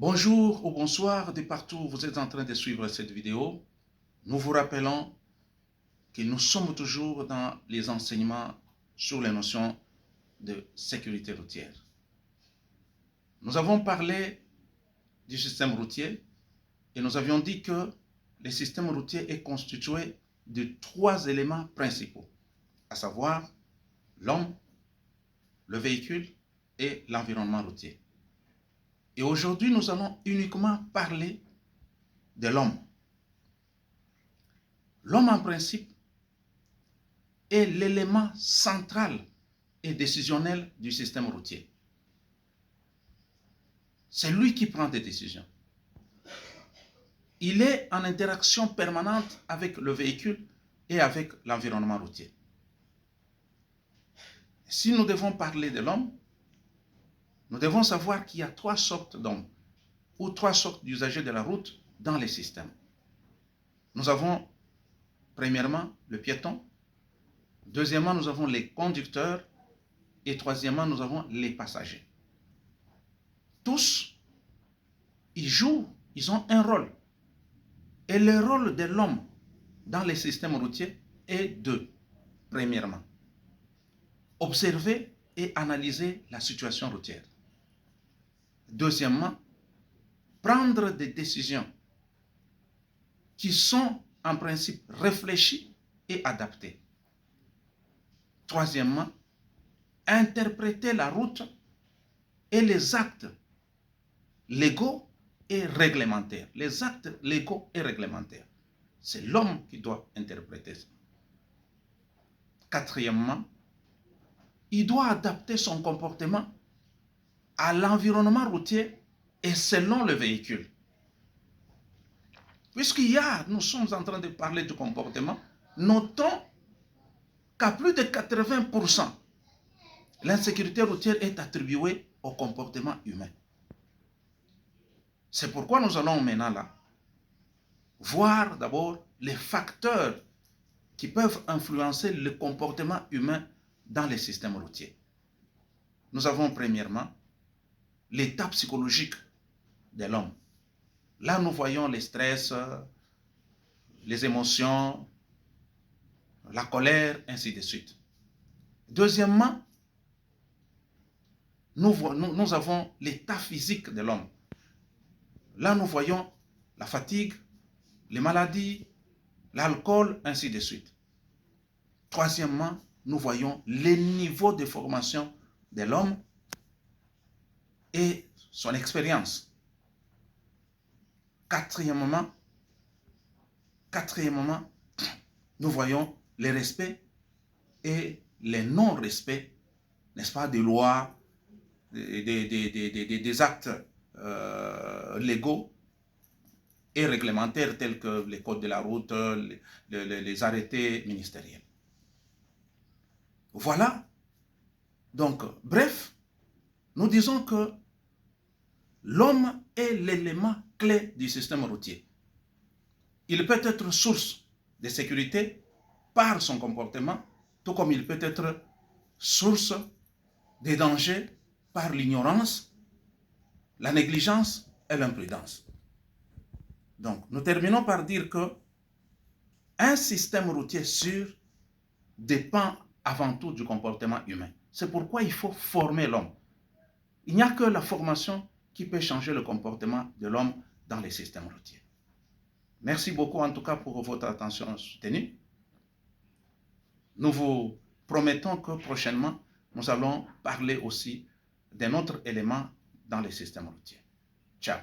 Bonjour ou bonsoir de partout où vous êtes en train de suivre cette vidéo. Nous vous rappelons que nous sommes toujours dans les enseignements sur les notions de sécurité routière. Nous avons parlé du système routier et nous avions dit que le système routier est constitué de 3 éléments principaux, à savoir l'homme, le véhicule et l'environnement routier. Et aujourd'hui, nous allons uniquement parler de l'homme. L'homme, en principe, est l'élément central et décisionnel du système routier. C'est lui qui prend des décisions. Il est en interaction permanente avec le véhicule et avec l'environnement routier. Si nous devons parler de l'homme, nous devons savoir qu'il y a 3 sortes d'hommes ou 3 sortes d'usagers de la route dans les systèmes. Nous avons premièrement le piéton, deuxièmement nous avons les conducteurs et troisièmement nous avons les passagers. Tous, ils ont un rôle. Et le rôle de l'homme dans les systèmes routiers est de, premièrement, observer et analyser la situation routière. Deuxièmement, prendre des décisions qui sont en principe réfléchies et adaptées. Troisièmement, interpréter la route et les actes légaux et réglementaires. Les actes légaux et réglementaires. C'est l'homme qui doit interpréter ça. Quatrièmement, il doit adapter son comportement à l'environnement routier et selon le véhicule. Nous sommes en train de parler du comportement, notons qu'à plus de 80%, l'insécurité routière est attribuée au comportement humain. C'est pourquoi nous allons maintenant là voir d'abord les facteurs qui peuvent influencer le comportement humain dans les systèmes routiers. Nous avons premièrement l'état psychologique de l'homme. Là, nous voyons les stress, les émotions, la colère, ainsi de suite. Deuxièmement, nous avons l'état physique de l'homme. Là, nous voyons la fatigue, les maladies, l'alcool, ainsi de suite. Troisièmement, nous voyons les niveaux de formation de l'homme et son expérience. Quatrièmement, nous voyons le respect et le non-respect, n'est-ce pas, des lois, des actes légaux et réglementaires tels que les codes de la route, les arrêtés ministériels. Voilà. Donc, bref, nous disons que l'homme est l'élément clé du système routier. Il peut être source de sécurité par son comportement, tout comme il peut être source de danger par l'ignorance, la négligence et l'imprudence. Donc, nous terminons par dire que un système routier sûr dépend avant tout du comportement humain. C'est pourquoi il faut former l'homme. Il n'y a que la formation qui peut changer le comportement de l'homme dans les systèmes routiers. Merci beaucoup en tout cas pour votre attention soutenue. Nous vous promettons que prochainement, nous allons parler aussi d'un autre élément dans les systèmes routiers. Ciao.